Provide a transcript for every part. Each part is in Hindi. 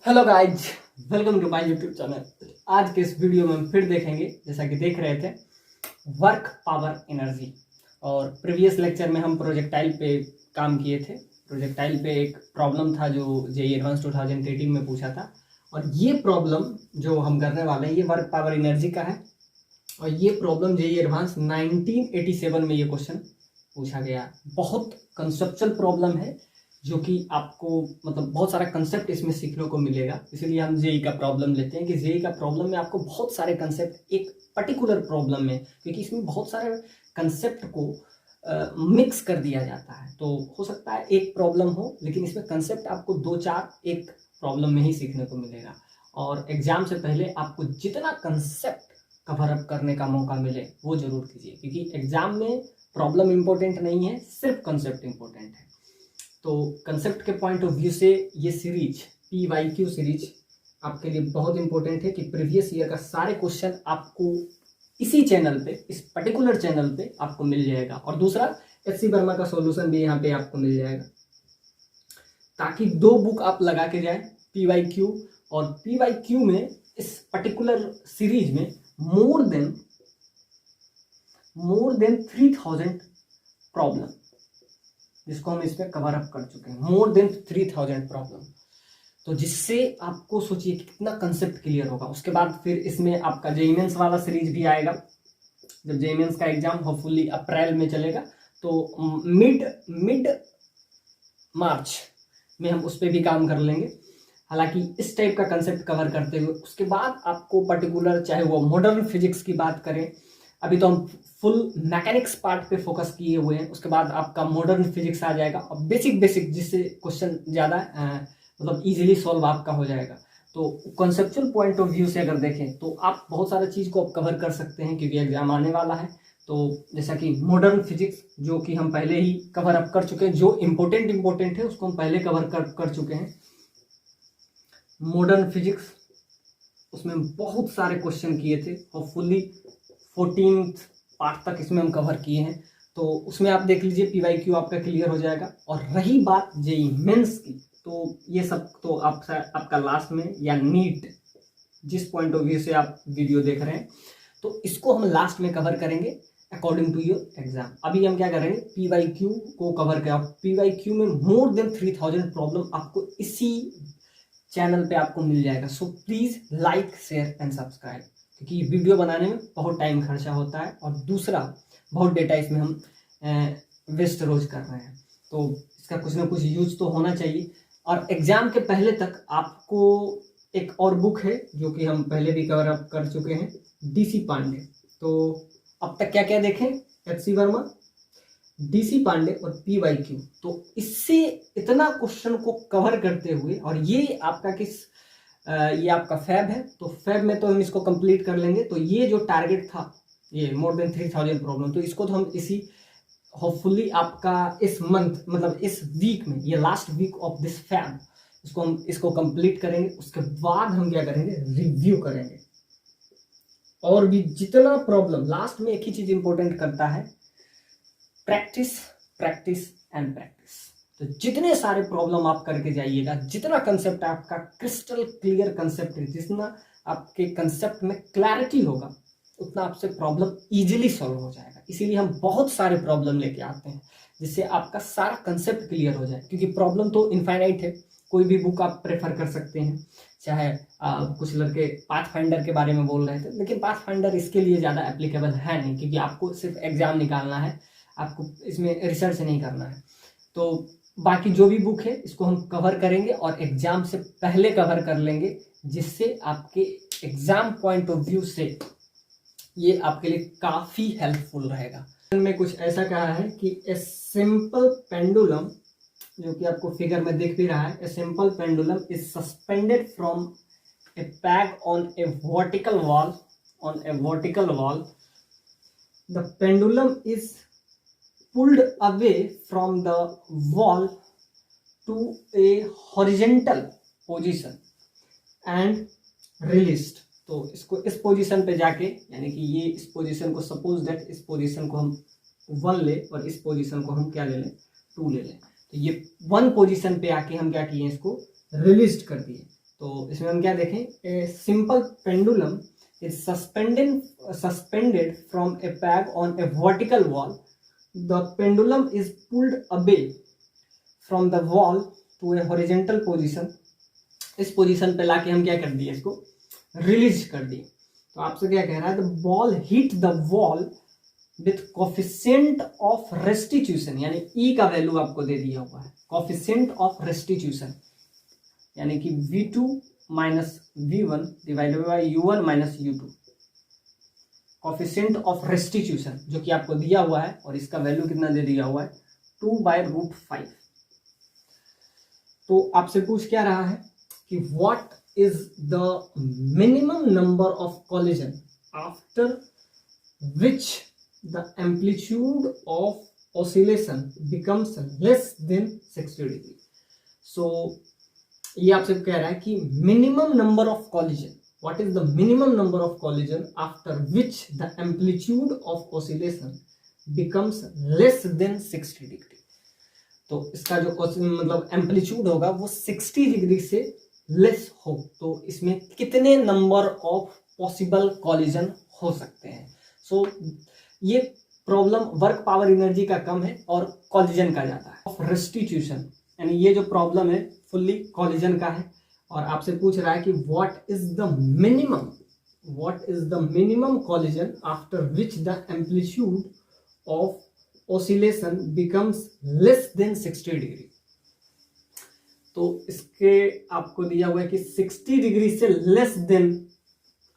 Hello guys, welcome to my YouTube channel. आज के इस वीडियो में हम फिर देखेंगे, जैसा कि देख रहे थे, वर्क पावर एनर्जी। और प्रीवियस लेक्चर में हम प्रोजेक्टाइल पे काम किए थे। प्रोजेक्टाइल पे एक प्रॉब्लम था जो जेईई एडवांस 2018 में पूछा था, और ये प्रॉब्लम जो हम करने वाले हैं ये वर्क पावर एनर्जी का है। और ये प्रॉब्लम जेईई एडवांस 1987 में ये क्वेश्चन पूछा गया। बहुत कंसेप्चुअल प्रॉब्लम है, जो कि आपको मतलब बहुत सारा कंसेप्ट इसमें सीखने को मिलेगा। इसलिए हम जेईई का प्रॉब्लम लेते हैं कि जेईई का प्रॉब्लम में आपको बहुत सारे कंसेप्ट एक पर्टिकुलर प्रॉब्लम में, क्योंकि इसमें बहुत सारे कंसेप्ट को मिक्स कर दिया जाता है। तो हो सकता है एक प्रॉब्लम हो, लेकिन इसमें कंसेप्ट आपको दो चार एक प्रॉब्लम में ही सीखने को मिलेगा। और एग्जाम से पहले आपको जितना कंसेप्ट कवर अप करने का मौका मिले वो जरूर कीजिए, क्योंकि एग्जाम में प्रॉब्लम इंपॉर्टेंट नहीं है, सिर्फ कंसेप्ट इंपॉर्टेंट है। तो कंसेप्ट के पॉइंट ऑफ व्यू से ये सीरीज PYQ सीरीज आपके लिए बहुत इंपॉर्टेंट है कि प्रीवियस ईयर का सारे क्वेश्चन आपको इसी चैनल पे, इस पर्टिकुलर चैनल पे आपको मिल जाएगा। और दूसरा, HC वर्मा का सॉल्यूशन भी यहाँ पे आपको मिल जाएगा, ताकि दो बुक आप लगा के जाए, PYQ। और PYQ में इस पर्टिकुलर सीरीज में मोर देन 3000 प्रॉब्लम, जिसको हम इसमें कवर अप कर चुके हैं। मोर देन 3000 प्रॉब्लम, तो जिससे आपको सोचिए कितना कंसेप्ट क्लियर होगा। उसके बाद फिर इसमें आपका जेईई मेंस वाला सीरीज भी आएगा। जब जेईई मेंस का एग्जाम होपफुली अप्रैल में चलेगा, तो मिड मार्च में हम उस पर भी काम कर लेंगे। हालांकि इस टाइप का कंसेप्ट कवर करते हुए उसके बाद आपको पर्टिकुलर, चाहे वो मॉडर्न फिजिक्स की बात करें, अभी तो हम फुल मैकेनिक्स पार्ट पे फोकस किए हुए हैं। उसके बाद आपका मॉडर्न फिजिक्स आ जाएगा, और बेसिक जिससे क्वेश्चन ज़्यादा मतलब इजीली सॉल्व आपका हो जाएगा। तो कॉन्सेप्चुअल पॉइंट ऑफ व्यू से अगर देखें तो आप बहुत सारी चीज़ को आप कवर कर सकते हैं, क्योंकि एग्जाम आने वाला है। तो जैसा कि मॉडर्न फिजिक्स, जो कि हम पहले ही कवर अप कर चुके हैं, जो इम्पोर्टेंट है उसको हम पहले कवर कर चुके हैं। मॉडर्न फिजिक्स, उसमें बहुत सारे क्वेश्चन किए थे, होपफुली 14th पार्ट तक इसमें हम कवर किए हैं। तो उसमें आप देख लीजिए, PYQ आपका क्लियर हो जाएगा। और रही बात जेईई मेंस की, तो ये सब तो आपका लास्ट में, या नीट, जिस पॉइंट ऑफ व्यू से आप वीडियो देख रहे हैं, तो इसको हम लास्ट में कवर करेंगे अकॉर्डिंग टू योर एग्जाम। अभी हम क्या करेंगे, PYQ को कवर करें। PYQ में मोर देन 3000 प्रॉब्लम आपको इसी चैनल पे आपको मिल जाएगा। So please like, share and subscribe, क्योंकि वीडियो बनाने में बहुत टाइम खर्चा होता है, और दूसरा बहुत डेटा इसमें हम वेस्ट रोज कर रहे हैं। तो इसका कुछ ना कुछ यूज तो होना चाहिए। और एग्जाम के पहले तक आपको एक और बुक है, जो कि हम पहले भी कवर अप कर चुके हैं, DC पांडे। तो अब तक क्या क्या देखें, HC वर्मा, DC पांडे और PYQ। तो इससे इतना क्वेश्चन को कवर करते हुए, और ये आपका ये आपका फैब है, तो फैब में तो हम इसको कंप्लीट कर लेंगे। तो ये जो टारगेट था, ये मोर देन 3000 प्रॉब्लम, तो इसको तो हम इसी होपफुली आपका इस मंथ, मतलब इस वीक में, ये last week of this Feb, इसको कंप्लीट करेंगे। उसके बाद हम क्या करेंगे, रिव्यू करेंगे। और भी जितना प्रॉब्लम, लास्ट में एक ही चीज इंपॉर्टेंट करता है, प्रैक्टिस प्रैक्टिस एंड प्रैक्टिस। तो जितने सारे प्रॉब्लम आप करके जाइएगा, जितना कंसेप्ट आपका क्रिस्टल क्लियर कंसेप्ट है, जितना आपके कंसेप्ट में क्लैरिटी होगा, उतना आपसे प्रॉब्लम इजीली सॉल्व हो जाएगा। इसीलिए हम बहुत सारे प्रॉब्लम लेके आते हैं, जिससे आपका सारा कंसेप्ट क्लियर हो जाए। क्योंकि प्रॉब्लम तो इनफाइनाइट है, कोई भी बुक आप प्रेफर कर सकते हैं। चाहे कुछ लड़के पाथफाइंडर के बारे में बोल रहे थे, लेकिन पाथफाइंडर इसके लिए ज़्यादा एप्लीकेबल है नहीं, क्योंकि आपको सिर्फ एग्जाम निकालना है, आपको इसमें रिसर्च नहीं करना है। तो बाकी जो भी बुक है इसको हम कवर करेंगे, और एग्जाम से पहले कवर कर लेंगे, जिससे आपके एग्जाम पॉइंट ऑफ व्यू से ये आपके लिए काफी हेल्पफुल रहेगा। में कुछ ऐसा कहा है कि ए सिंपल पेंडुलम, जो कि आपको फिगर में दिख भी रहा है, ए simple pendulum is suspended from a peg on a vertical wall. The pendulum is pulled away from the wall to a horizontal position and released। तो इसको इस पोजीशन पे जाके, यानी कि ये इस पोजीशन को, सपोज दैट इस पोजीशन को हम 1 ले, और इस पोजीशन को हम क्या ले लें, 2 ले लें। तो ये 1 पोजीशन पे आके हम क्या किए, इसको रिलीज कर दिए। तो इसमें हम क्या देखें, a simple pendulum is suspended from a peg on a vertical wall, the pendulum is pulled away from the wall to a horizontal position. इस पोजिशन पे लाके हम क्या कर दिए, इसको रिलीज कर दिए। तो आपसे क्या कह रहा है, the ball hit the wall with coefficient of restitution, यानी ई का वैल्यू आपको दे दिया हुआ है, कोफिशिएंट ऑफ रेस्टिट्यूशन यानी कि v2 minus v1 divided by u1 minus u2, coefficient of restitution जो कि आपको दिया हुआ है, और इसका वैल्यू कितना दे दिया हुआ है, 2/√5। तो आपसे पूछ क्या रहा है कि what is the minimum number of collision after which the amplitude of oscillation becomes less than 60 degree। so ये आपसे कह रहा है कि minimum number of collision, what is the minimum number of collision after which the amplitude of oscillation becomes less than 60 degree। तो इसका जो मतलब एम्पलीट्यूड होगा वो 60 डिग्री से लेस हो, तो इसमें कितने नंबर ऑफ पॉसिबल कॉलिजन हो सकते हैं। सो ये प्रॉब्लम वर्क पावर एनर्जी का कम है और कॉलिजन का ज्यादा है। ऑफ रेस्टिट्यूशन यानी ये जो प्रॉब्लम है फुल्ली कॉलिजन का है, और आपसे पूछ रहा है कि what is the minimum collision after which the amplitude of oscillation becomes less than 60 degree. तो इसके आपको दिया हुआ है कि 60 डिग्री से लेस देन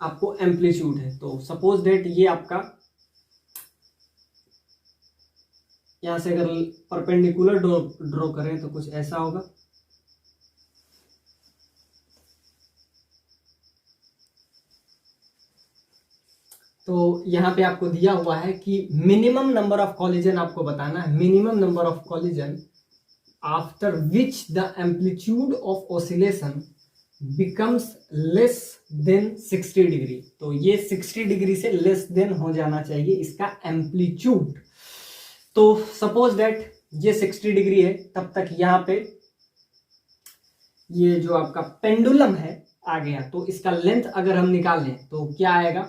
आपको एम्पलीट्यूड है। तो सपोज डेट ये आपका यहां से अगर परपेंडिकुलर ड्रॉ करें तो कुछ ऐसा होगा, तो यहां पे आपको दिया हुआ है कि मिनिमम नंबर ऑफ कॉलिजन आपको बताना है, minimum number of collision after which the amplitude of oscillation becomes less than 60 degree. तो ये 60 डिग्री से लेस देन हो जाना चाहिए इसका एम्पलीट्यूड। तो सपोज दैट ये 60 डिग्री है, तब तक यहां पे ये जो आपका पेंडुलम है आ गया, तो इसका लेंथ अगर हम निकाल लें तो क्या आएगा,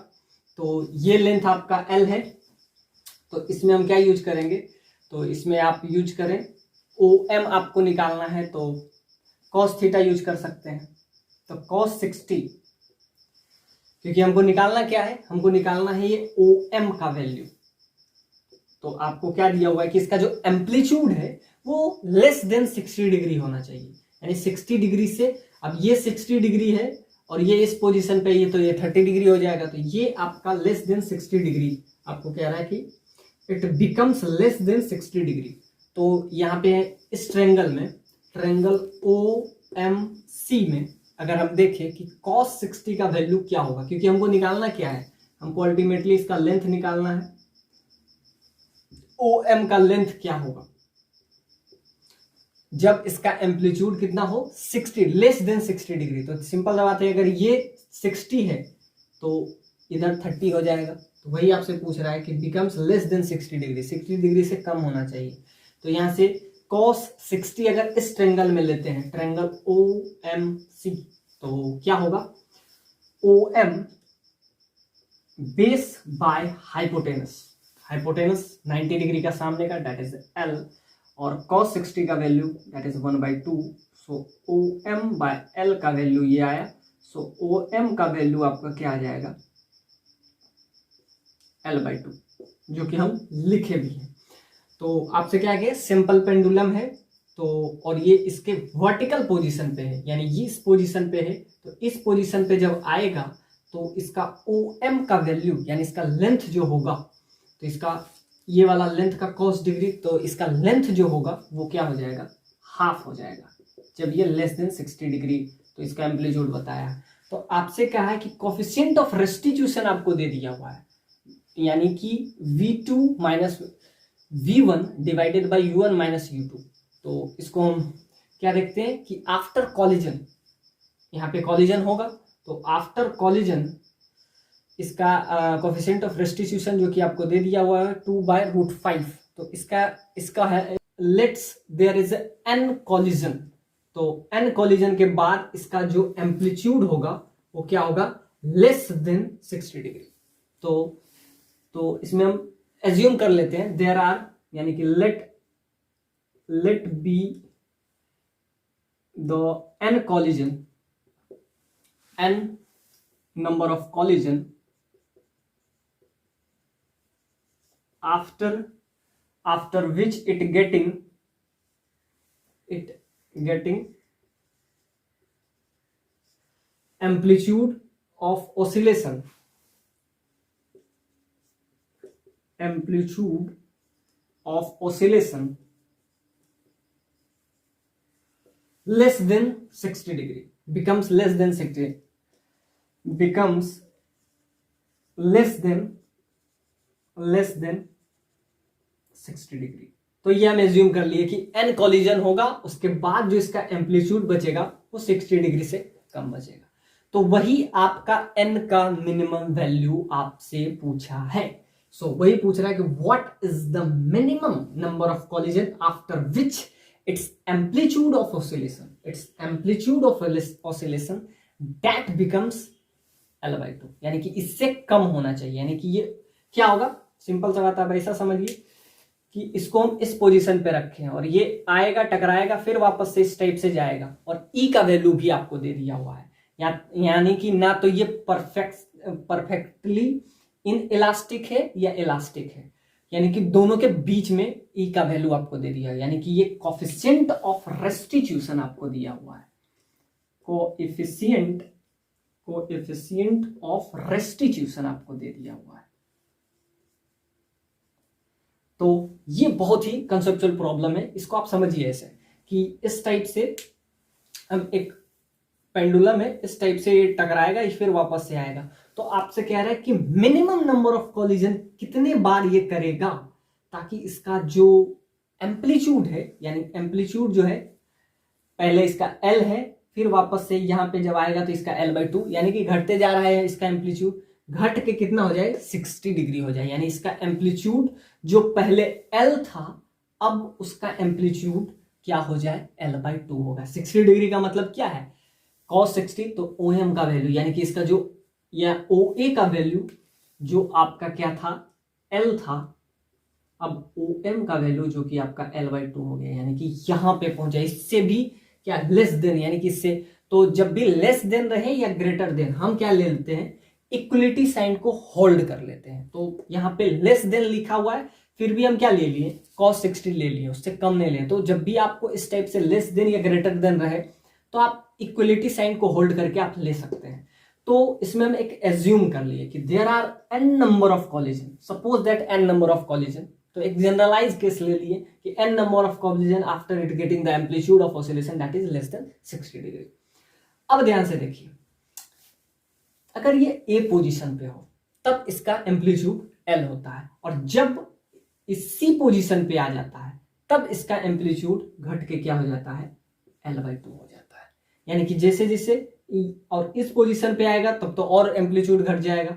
तो ये लेंथ आपका L है, तो इसमें हम क्या यूज करेंगे, तो इसमें आप यूज करें OM आपको निकालना है तो cos थीटा यूज कर सकते हैं। तो cos 60, क्योंकि हमको निकालना क्या है, हमको निकालना है ये OM का वैल्यू। तो आपको क्या दिया हुआ है कि इसका जो एम्पलीट्यूड है वो लेस देन 60 डिग्री होना चाहिए, यानी 60 डिग्री से, अब ये 60 डिग्री है और ये इस पोजीशन पे ये, तो ये 30 डिग्री हो जाएगा, तो ये आपका लेस देन 60 डिग्री आपको कह रहा है कि it becomes less than 60 degree. तो यहाँ पे इस ट्रायंगल में, ट्रायंगल OMC में अगर हम देखें कि cos 60 का वैल्यू क्या होगा, क्योंकि हमको निकालना क्या है, हमको अल्टीमेटली इसका लेंथ निकालना है, OM का लेंथ क्या होगा जब इसका एम्पलीट्यूड कितना हो 60, लेस देन 60 डिग्री। तो सिंपल सा बात है, अगर ये 60 है तो इधर 30 हो जाएगा, तो वही आपसे पूछ रहा है कि becomes less than 60 degree, 60 degree से कम होना चाहिए। तो यहां से cos 60 अगर इस ट्रायंगल में लेते हैं, ट्रायंगल OMC, तो क्या होगा, OM base by hypotenuse, hypotenuse 90 degree का सामने का, दैट इज L, और cos 60 का value that is 1/2। So OM by L का वैल्यू ये आया। सो OM का वैल्यू आपका क्या आ जाएगा, L/2, जो कि हम लिखे भी हैं। तो आपसे क्या है, सिंपल पेंडुलम है, तो और ये इसके वर्टिकल पोजीशन पे है, यानी ये इस पोजीशन पे है, तो इस पोजीशन पे जब आएगा तो इसका OM का वैल्यू यानी इसका लेंथ जो होगा, तो इसका ये वाला लेंथ का cos डिग्री, तो इसका लेंथ जो होगा वो क्या हो जाएगा, हाफ हो जाएगा जब ये लेस देन 60 डिग्री। तो इसका एम्पलीट्यूड बताया। तो आपसे कहा है कि कोफिशिएंट ऑफ रेस्टिट्यूशन आपको दे दिया हुआ है, यानी कि V2 minus V1 divided by U1 minus U2। तो इसको हम क्या देखते हैं कि आफ्टर कॉलिजन, यहाँ पे कॉलिजन होगा, तो आफ्टर कॉलिजन इसका कोफिशिएंट ऑफ रेस्टिट्यूशन जो कि आपको दे दिया हुआ है 2/√5। तो इसका है let's there is N collision, तो n कॉलिजन के बाद इसका जो एम्पलीट्यूड होगा वो क्या होगा, लेस देन 60 डिग्री। तो इसमें हम एज्यूम कर लेते हैं देयर आर, यानी कि let be the n collision, n number of collision after which it getting amplitude of oscillation less than 60 degree becomes less than 60 degree. तो ये हम एज्यूम कर लिए कि n कॉलिजन होगा, उसके बाद जो इसका एम्पलीट्यूड बचेगा वो 60 डिग्री से कम बचेगा। तो वही आपका n का मिनिमम वैल्यू आपसे पूछा है। सो वही पूछ रहा है कि what is the minimum number of collision after which its amplitude of oscillation that becomes L/2, यानी कि इससे कम होना चाहिए। यानी कि ये क्या होगा, सिंपल सा बात आप ऐसा समझिए कि इसको हम इस पोजीशन पे रखें और ये आएगा, टकराएगा, फिर वापस से इस टाइप से जाएगा, और ई का वैल्यू भी आपको दे दिया हुआ है। यानी कि ना तो ये परफेक्टली इन इलास्टिक है या इलास्टिक है, यानी कि दोनों के बीच में ई का वैल्यू आपको दे दिया है। यानी कि ये कोफिशिएंट ऑफ रेस्टिट्यूशन आपको दिया हुआ है, कोएफिशिएंट ऑफ रेस्टिट्यूशन आपको दे दिया हुआ है। तो ये बहुत ही कंसेप्चुअल प्रॉब्लम है, इसको आप समझिए ऐसे कि इस टाइप से हम एक पेंडुलम है, इस टाइप से ये टकराएगा, फिर वापस से आएगा। तो आपसे कह रहा है कि मिनिमम नंबर ऑफ कॉलिजन कितने बार ये करेगा ताकि इसका जो एम्पलीट्यूड है, यानी एम्पलीट्यूड जो है पहले इसका L है, फिर वापस से यहां पे जब आएगा तो इसका L/2, यानी कि घटते जा रहा है इसका एम्पलीट्यूड, घट के कितना हो जाए, 60 डिग्री हो जाए। यानी इसका एम्पलीट्यूड जो पहले L था अब उसका एम्पलीट्यूड क्या हो जाए, L/2 होगा। 60 डिग्री का मतलब क्या है, cos 60, तो OM का वैल्यू, यानी कि इसका जो या OA का वैल्यू जो आपका क्या था, L था, अब OM का वैल्यू जो कि आपका L/2 हो गया, यानी कि यहां पे पहुंचा। इससे भी क्या, लेस देन, यानी कि इससे, तो जब भी लेस देन रहे या ग्रेटर देन, हम क्या ले लेते हैं, इक्वलिटी साइन को होल्ड कर लेते हैं। तो यहां पे लेस देन लिखा हुआ है, फिर भी हम क्या ले लिए, cos 60 ले लिए, उससे कम नहीं लिए। तो जब भी आपको इस टाइप से लेस देन या ग्रेटर देन रहे तो आप इक्वलिटी साइन को होल्ड करके आप ले सकते हैं। तो इसमें हम एक एज्यूम कर लिए कि there are n number of collision, suppose that n number of collision, तो एक जनरलाइज केस ले लिए कि n number of collision after it getting the amplitude of oscillation that is less than 60 degree. अब ध्यान से देखिए, अगर ये A पोजीशन पे हो तब इसका एम्पलीट्यूड L होता है, और जब इस C पोजीशन पे आ जाता है तब इसका एम्पलीट्यूड घट के क्या हो जाता है, L/2 हो जाता है। यानी कि जैसे जैसे और इस पोजीशन पे आएगा तब तो और एम्पलीट्यूड घट जाएगा।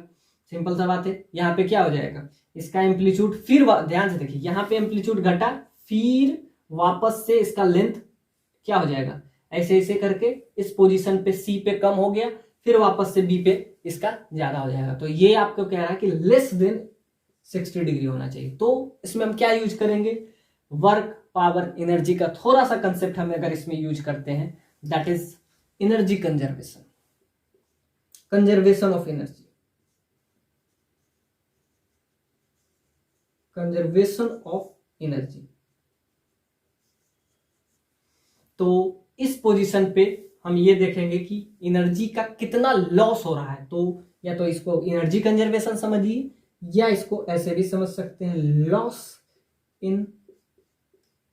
सिंपल सा बात है, यहाँ पे क्या हो जाएगा, इसका एम्पलीट्यूड, फिर ध्यान से देखिए, यहाँ पे एम्पलीट्यूड घटा, फिर वापस से इसका लेंथ क्या हो जाएगा, ऐसे ऐसे करके इस पोजीशन पे C पे कम हो गया, फिर वापस से B पे इसका ज्यादा हो जाएगा। तो ये आपको कह रहा है कि लेस देन 60 डिग्री होना चाहिए। तो इसमें हम क्या यूज करेंगे, वर्क पावर एनर्जी का थोड़ा सा कंसेप्ट हम अगर इसमें यूज करते हैं, that is energy conservation, conservation of energy, conservation of energy. तो इस पोजीशन पे हम ये देखेंगे कि एनर्जी का कितना लॉस हो रहा है। तो या तो इसको एनर्जी कंजर्वेशन समझिए, या इसको ऐसे भी समझ सकते हैं, loss in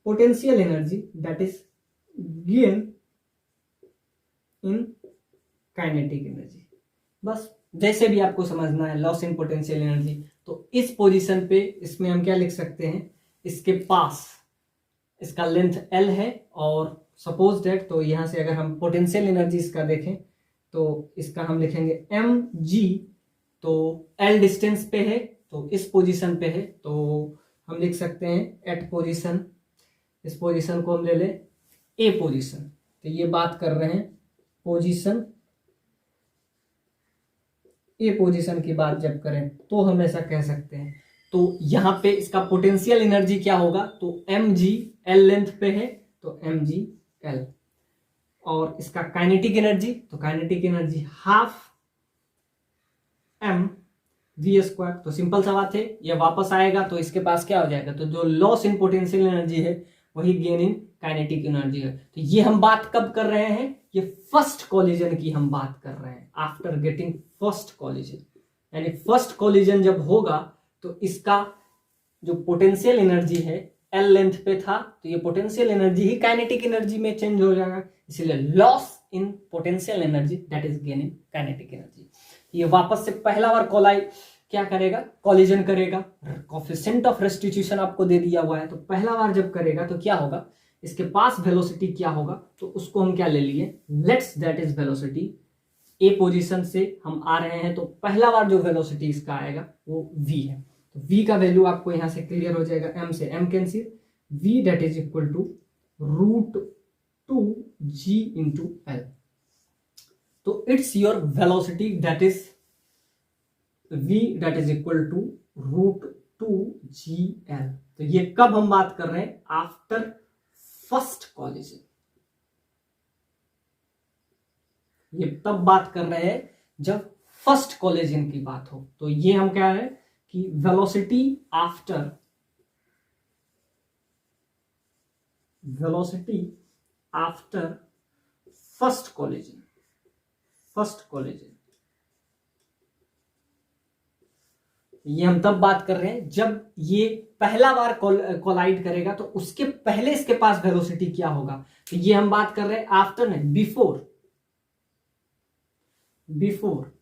potential energy that is gain in kinetic energy. बस जैसे भी आपको समझना है, लॉस इन पोटेंशियल एनर्जी। तो इस पोजीशन पे इसमें हम क्या लिख सकते हैं, इसके पास इसका लेंथ L है, और सपोज दैट, तो यहां से अगर हम पोटेंशियल एनर्जी इसका देखें तो इसका हम लिखेंगे mg, तो L डिस्टेंस पे है, तो इस पोजीशन पे है, तो हम लिख सकते हैं एट पोजीशन, इस पोजीशन को हम ले ले A पोजीशन, तो ये बात कर रहे हैं पोजीशन, ए पोजीशन की बात जब करें तो हम ऐसा कह सकते हैं। तो यहां पे इसका पोटेंशियल एनर्जी क्या होगा, तो mg l लेंथ पे है तो mg l, और इसका काइनेटिक एनर्जी, तो kinetic energy half m v square. तो सिंपल सा बात है, ये वापस आएगा तो इसके पास क्या हो जाएगा, तो जो लॉस इन पोटेंशियल एनर्जी है वही गेन इन काइनेटिक एनर्जी है। तो ये हम बात कब कर रहे हैं, ये फर्स्ट कॉलिजन की हम बात कर रहे हैं, आफ्टर गेटिंग फर्स्ट कॉलिजन। यानी फर्स्ट कॉलिजन जब होगा तो इसका जो पोटेंशियल एनर्जी है एल लेंथ पे था, तो ये पोटेंशियल एनर्जी ही काइनेटिक एनर्जी में चेंज हो जाएगा, इसलिए loss in potential energy that is gain in kinetic energy. ये वापस से पहला बार क्या करेगा, कॉलिजन करेगा। कोएफिशिएंट ऑफ रेस्टिट्यूशन आपको दे दिया हुआ है, तो पहला बार जब करेगा तो क्या होगा, इसके पास वेलोसिटी क्या होगा, तो उसको हम क्या ले लिए, let's that is velocity. A position से हम आ रहे हैं तो पहला बार जो वेलोसिटी इसका आएगा वो v है। तो v का वैल्यू आपको यहां से क्लियर हो जाएगा, m से m cancel, v that is equal to √2g into l। तो it's your velocity that is v that is equal to √2gl। तो ये कब हम बात कर रहे हैं, आफ्टर फर्स्ट कॉलिजन। ये तब बात कर रहे हैं जब फर्स्ट कॉलिजन की बात हो। तो ये हम कह रहे हैं कि वेलोसिटी आफ्टर फर्स्ट कॉलिजन, ये हम तब बात कर रहे हैं जब ये पहला बार कोलाइड करेगा, तो उसके पहले इसके पास वेलोसिटी क्या होगा। तो ये हम बात कर रहे हैं आफ्टर नहीं, बिफोर।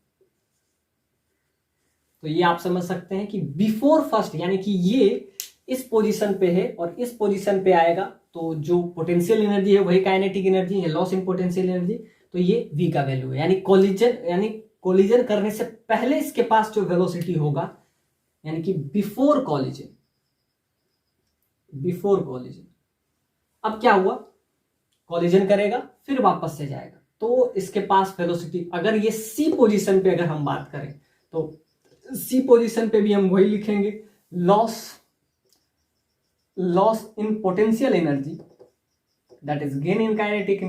तो ये आप समझ सकते हैं कि बिफोर फर्स्ट, यानी कि ये इस पोजीशन पे है और इस पोजीशन पे आएगा, तो जो पोटेंशियल एनर्जी है वही काइनेटिक एनर्जी है, लॉस इन पोटेंशियल एनर्जी, तो ये v का वैल्यू है। यानी कोलिजन करने से पहले इसके पास जो वेलोसिटी होगा, यानी कि बिफोर कॉलिजन। अब क्या हुआ, कॉलिजन करेगा फिर वापस से जाएगा, तो इसके पास वेलोसिटी, अगर ये सी पोजीशन पे अगर हम बात करें तो सी पोजीशन पे भी हम वही लिखेंगे, loss in potential energy that is gain in kinetic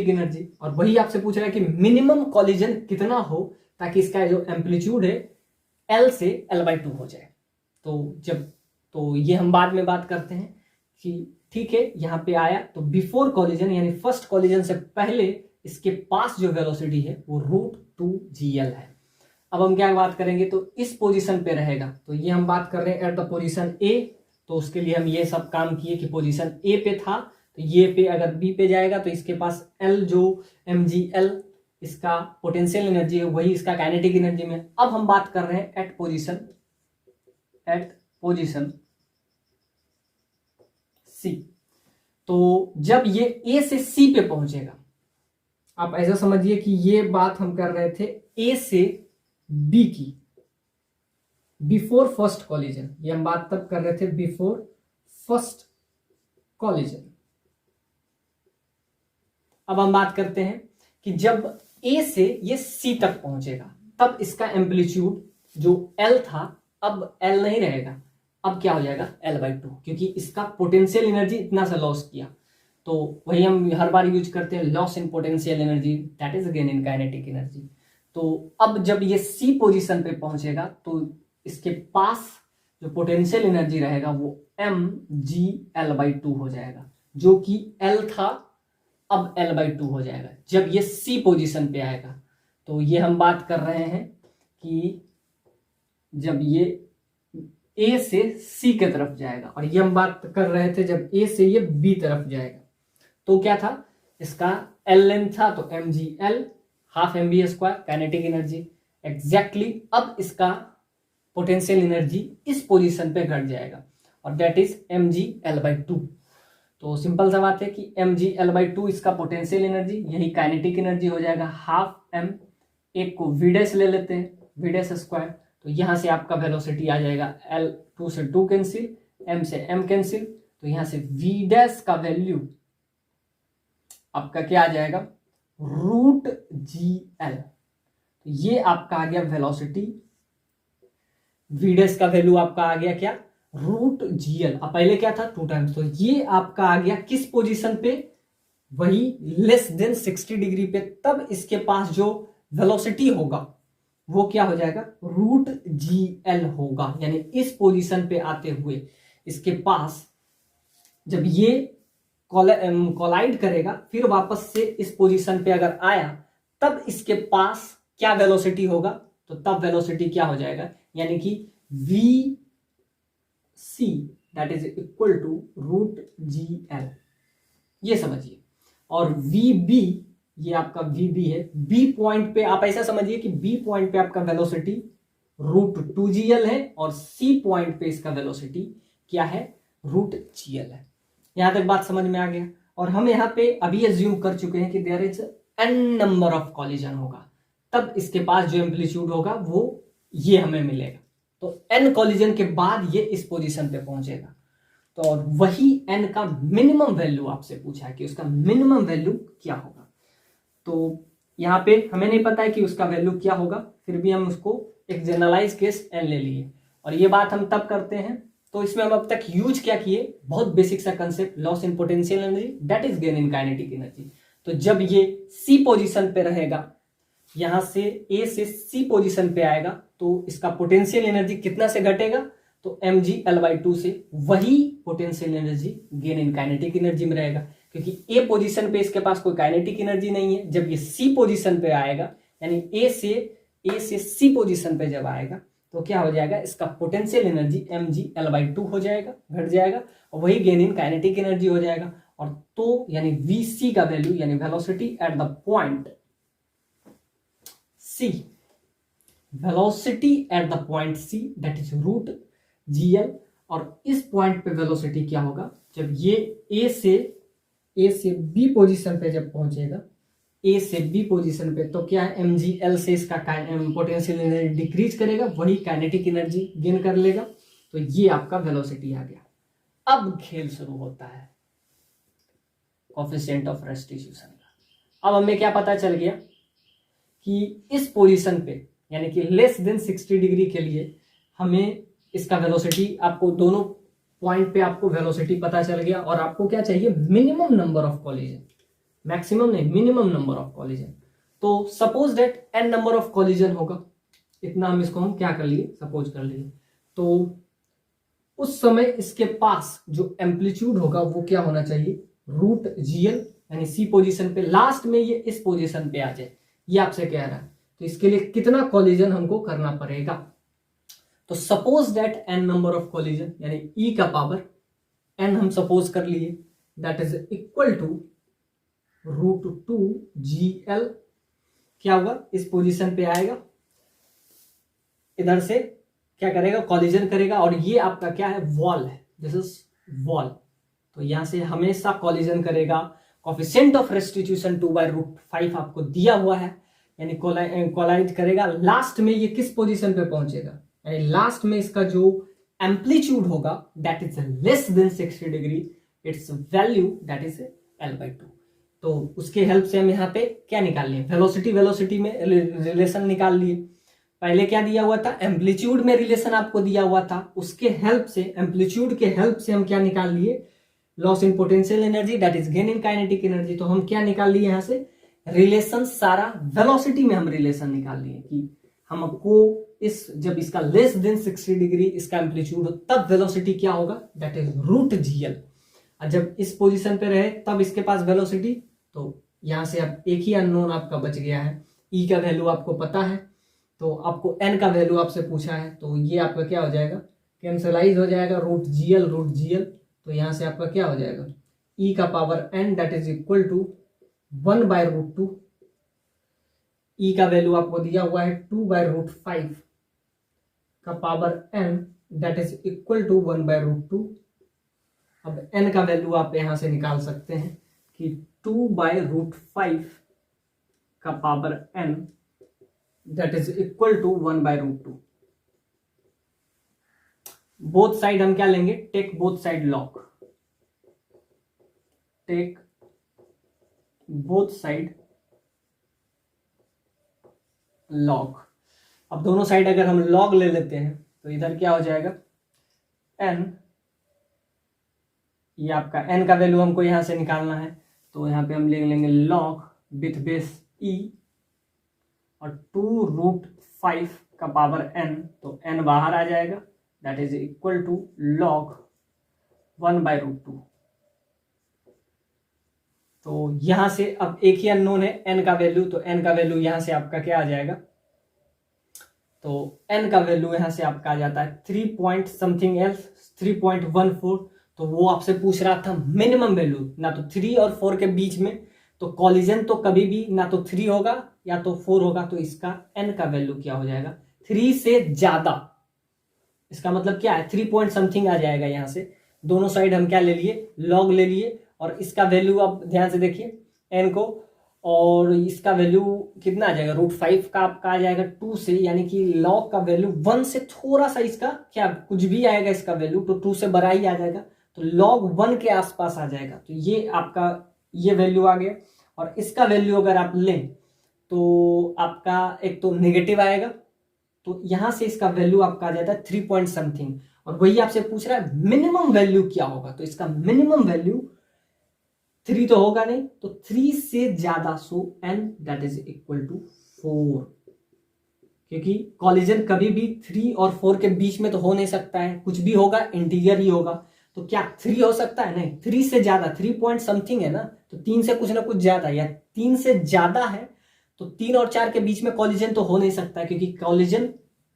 energy. और वही आपसे पूछ रहा है कि मिनिमम कॉलिजन कितना हो ताकि इसका जो एम्पलीट्यूड है L से L/2 हो जाए। तो ये हम बाद में बात करते हैं कि ठीक है, यहां पे आया तो बिफोर कॉलिजन यानी फर्स्ट कॉलिजन से पहले इसके पास जो वेलोसिटी है वो √2gl है। अब हम क्या बात करेंगे, तो इस पोजीशन पे रहेगा, तो ये हम बात कर रहे हैं एट द पोजीशन A। तो उसके लिए हम ये सब काम किए कि पोजीशन A पे था, तो ये पे अगर B पे जाएगा तो इसके पास L जो mgl इसका पोटेंशियल एनर्जी है वही इसका काइनेटिक एनर्जी में। अब हम बात कर रहे हैं एट पोजीशन C। तो जब ये A से C पे पहुंचेगा, आप ऐसा समझिए कि ये बात हम कर रहे थे A से B की, बिफोर फर्स्ट कॉलिजन। ये हम बात तब कर रहे थे बिफोर फर्स्ट कॉलिजन। अब हम बात करते हैं कि जब A से ये C तक पहुंचेगा, तब इसका एम्पलीट्यूड जो L था अब L नहीं रहेगा, अब क्या हो जाएगा L/2, क्योंकि इसका पोटेंशियल एनर्जी इतना सा लॉस किया। तो वही हम हर बार यूज करते हैं, loss in potential energy that is gain in kinetic energy. तो अब जब ये C पोजीशन पे पहुंचेगा तो इसके पास जो पोटेंशियल एनर्जी रहेगा वो mgl/2 हो जाएगा, जो कि L था अब L/2 हो जाएगा जब ये C पोजीशन पे आएगा। तो ये हम बात कर रहे हैं कि जब ये A से C के तरफ जाएगा, और ये हम बात कर रहे थे जब A से ये B तरफ जाएगा। तो क्या था, इसका L लेंथ था तो mgl half mv square kinetic energy exactly. अब इसका पोटेंशियल एनर्जी इस पोजीशन पे घट जाएगा और दैट इज mgl/2। तो सिंपल सा बात है कि mgl/2 इसका पोटेंशियल एनर्जी, यही काइनेटिक एनर्जी हो जाएगा हाफ m। एक को v डैश ले लेते हैं, v डैश स्क्वायर। तो यहां से आपका वेलोसिटी आ जाएगा L, 2 से 2 कैंसिल, m से m कैंसिल, तो तो यहां से v डैश का वैल्यू आपका क्या आ जाएगा, रूट जी एल। ये आपका आ गया वेलोसिटी, v डैश का वैल्यू आपका आ गया क्या, रूट जी एल। अब पहले क्या था 2 टाइम्स, तो ये आपका आ गया किस पोजीशन पे, वही लेस देन 60 डिग्री पे। तब इसके पास जो वेलोसिटी होगा वो क्या हो जाएगा, रूट जी एल होगा। यानी इस पोजीशन पे आते हुए इसके पास जब ये कोलाइड करेगा, फिर वापस से इस पोजीशन पे अगर आया, तब इसके पास क्या वेलोसिटी होगा, तो तब वेलोसिटी क्या हो जाएगा, यानी कि V C that is equal to root G L, ये समझिए। और वी बी, ये आपका वी बी है, बी पॉइंट पे आप ऐसा समझिए कि बी पॉइंट पे आपका velocity root two G L है, और सी पॉइंट पे इसका वेलोसिटी क्या है, रूट जी एल है। यहां तक बात समझ में आ गया। और हम यहाँ पे अभी एज्यूम कर चुके हैं कि there is N number of collision होगा, तब इसके पास जो एम्पलीट्यूड होगा वो ये हमें मिलेगा। तो एन कॉलिजन के बाद ये इस पोजीशन पे पहुंचेगा। तो और वही एन का मिनिमम वैल्यू आपसे पूछा है कि उसका मिनिमम वैल्यू क्या होगा। तो यहाँ पे हमें नहीं पता है कि उसका वैल्यू क्या होगा, फिर भी हम उसको एक जनरलाइज केस एन ले लिए। और ये बात हम तब करते हैं, तो इसमें हम अब तक यूज क्या किए, बहुत बेसिक सा concept, loss in potential energy that is gain in kinetic energy. तो जब ये सी पोजीशन पे रहेगा, यहां से ए से सी पोजीशन पे आएगा, तो इसका पोटेंशियल एनर्जी कितना से घटेगा, तो mg/L/2 से वही potential energy gain in kinetic energy में रहेगा। क्योंकि ए पोजीशन पे इसके पास कोई काइनेटिक एनर्जी नहीं है, जब ये सी पोजीशन पे आएगा, यानी ए से सी पोजीशन पे जब आएगा, तो क्या हो जाएगा, इसका पोटेंशियल एनर्जी mg/L/2 हो जाएगा, घट जाएगा, और वही गेन इन काइनेटिक एनर्जी हो जाएगा। और तो यानी vc का वैल्यू, यानी velocity at the point c, velocity at the point c that is root gl। और इस पॉइंट पे वेलोसिटी क्या होगा, जब ये ए से बी पोजीशन पे जब पहुंचेगा, ए से बी पोजीशन पे, तो क्या है, mgl से इसका पोटेंशियल एनर्जी डिक्रीज करेगा, वही काइनेटिक एनर्जी गेन कर लेगा। तो ये आपका वेलोसिटी आ गया। अब खेल शुरू होता है कोएफिशिएंट ऑफ रेस्टिट्यूशन का। अब हमें क्या पता चल गया कि इस पोजीशन पे, यानी कि लेस देन 60 डिग्री के लिए हमें इसका वेलोसिटी, आपको दोनों पॉइंट पे आपको वेलोसिटी पता चल गया। और आपको क्या चाहिए, minimum number of collision, maximum नहीं, मिनिमम नंबर ऑफ कॉलिजन। तो suppose that N number of collision होगा, इतना हम क्या कर लिए, सपोज कर लिए। तो उस समय इसके पास जो एम्पलीट्यूड होगा वो क्या होना चाहिए, रूट जीएल, यानी सी पोजीशन पे लास्ट में ये इस पोजीशन पे आ जाए, ये आपसे कह रहा है। तो इसके लिए कितना कॉलिजन हमको करना पड़ेगा, तो suppose that N number of collision, यानी ई का पावर एन हम सपोज कर लिए, that is equal to root two G L. क्या होगा, इस पोजीशन पे आएगा, इधर से क्या करेगा, कॉलिजन करेगा, और ये आपका क्या है, वॉल है, दिस इज वॉल। तो यहां से हमेशा कॉलिजन करेगा। कोएफिशिएंट ऑफ रेस्टिट्यूशन 2/√5 आपको दिया हुआ है, यानी कोलाइड करेगा। लास्ट में ये किस पोजीशन पे पहुंचेगा, यानी लास्ट में इसका जो एम्पलीट्यूड होगा that is less than 60 degree, it's value that is L/2। तो उसके हेल्प से हम यहाँ पे क्या निकाल लिए, वेलोसिटी में रिलेशन निकाल लिए। पहले क्या दिया हुआ था, एम्पलीट्यूड में रिलेशन आपको दिया हुआ था, उसके हेल्प से, एम्पलीट्यूड के हेल्प से हम क्या निकाल लिए, loss in potential energy that is gain in kinetic energy. तो हम क्या निकाल लिए यहाँ से, रिलेशन सारा वेलोसिटी में हम रिलेशन निकाल लिए कि हमको इस, जब इसका लेस देन 60 डिग्री इसका एम्पलीट्यूड हो, तब वेलोसिटी क्या होगा, दैट इज रूट जीएल। और जब इस पोजीशन पे रहे तब इसके पास वेलोसिटी, तो यहां से अब एक ही अननोन आपका बच गया है, ई का वैल्यू आपको पता है, तो आपको एन का वैल्यू आपसे पूछा है, तो ये आपका क्या हो जाएगा, कैंसलाइज हो जाएगा, रूट जीएल। तो यहां से आपका क्या हो जाएगा, ई का power N that is equal to 1/√2। E का वैल्यू आपको दिया हुआ है 2/√5 का power N that is equal to 1/√2। अब एन का वैल्यू आप यहां से निकाल सकते हैं कि 2/√5 का power N that is equal to 1/√2। Both side हम क्या लेंगे, take both side log, take both side log. अब दोनों साइड अगर हम लॉग ले लेते हैं तो इधर क्या हो जाएगा, n, ये आपका n का वैल्यू हमको यहां से निकालना है, तो यहां पे हम ले लेंगे log विथ बेस e और 2√5 का पावर n, तो n बाहर आ जाएगा, that is equal to log 1/√2। तो यहां से अब एक ही अननोन है n का वैल्यू, तो n का वैल्यू यहां से आपका क्या आ जाएगा, तो n का वैल्यू यहां से आपका आ जाता है 3 पॉइंट समथिंग एल्स 3.14। तो वो आपसे पूछ रहा था मिनिमम वैल्यू, ना तो 3 और 4 के बीच में, तो कॉलिजन तो कभी भी ना तो 3 होगा या तो 4 होगा, तो इसका n का वैल्यू क्या हो जाएगा, 3 से ज्यादा। इसका मतलब क्या है, 3 पॉइंट समथिंग आ जाएगा। यहां से दोनों साइड हम क्या ले लिए, लॉग ले लिए, और इसका वैल्यू आप ध्यान से देखिए n को, और इसका वैल्यू कितना आ जाएगा, √5 का आपका आ जाएगा 2 से, यानी कि लॉग का वैल्यू 1 से थोड़ा सा इसका क्या कुछ भी आएगा, इसका वैल्यू तो 2 से बड़ा ही आ जाएगा, तो log 1 के आसपास आ जाएगा। तो ये आपका ये वैल्यू आ गया, और इसका वैल्यू अगर आप लें तो आपका एक तो नेगेटिव आएगा, तो यहां से इसका वैल्यू आपका आ जाता है 3 पॉइंट समथिंग, और वही आपसे पूछ रहा है मिनिमम वैल्यू क्या होगा, तो इसका मिनिमम वैल्यू 3 तो होगा नहीं, तो 3 से ज्यादा, so n that is equal to 4, क्योंकि कॉलिजन कभी भी 3 और 4 के बीच में तो हो नहीं सकता है, कुछ भी होगा इंटीरियर ही होगा। तो क्या 3 हो सकता है, नहीं, 3 से ज्यादा, 3 पॉइंट समथिंग है ना, तो 3 से कुछ ना कुछ ज्यादा, या 3 से ज्यादा है तो 3 और 4 के बीच में कॉलिजन तो हो नहीं सकता है, क्योंकि कॉलिजन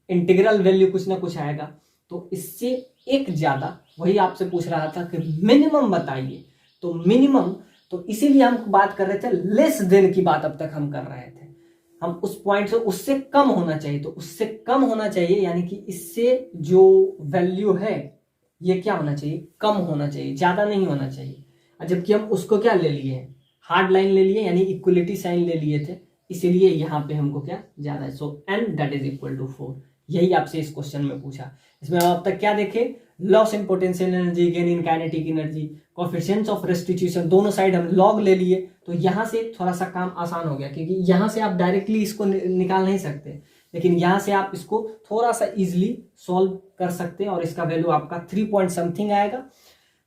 इंटीग्रल वैल्यू कुछ ना कुछ आएगा। तो इससे एक ज्यादा, वही आपसे पूछ रहा था कि मिनिमम बताइए, तो मिनिमम, तो इसीलिए हम बात कर रहे थे लेस देन की बात अब तक हम कर रहे थे, हम उस पॉइंट से उससे कम होना चाहिए, तो उससे कम होना चाहिए, यानी कि इससे जो वैल्यू है ये क्या होना चाहिए, कम होना चाहिए, ज्यादा नहीं होना चाहिए। जबकि हम उसको क्या ले लिए हैं, हार्ड लाइन ले लिए, यानी इक्वलिटी साइन ले लिए थे, इसीलिए यहां पे हमको क्या ज्यादा है, so n that is equal to 4। यही आपसे इस क्वेश्चन में पूछा। इसमें अब तक क्या देखे, loss in potential energy, gain in kinetic energy, coefficients of restitution, दोनों साइड हम लॉग ले लिए, तो यहां से थोड़ा सा काम आसान हो गया, क्योंकि यहां से आप डायरेक्टली इसको निकाल नहीं सकते, लेकिन यहां से आप इसको थोड़ा सा इजिली सॉल्व कर सकते हैं, और इसका वैल्यू आपका 3 पॉइंट समथिंग आएगा।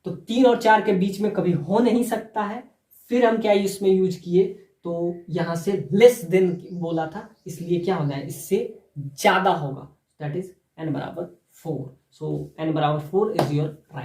तो 3 और 4 के बीच में कभी हो नहीं सकता है। फिर हम क्या इसमें यूज किए, तो यहां से लेस देन बोला था, इसलिए क्या होना है, इससे ज्यादा होगा, दैट इज n बराबर 4। सो n बराबर 4 इज योर राइट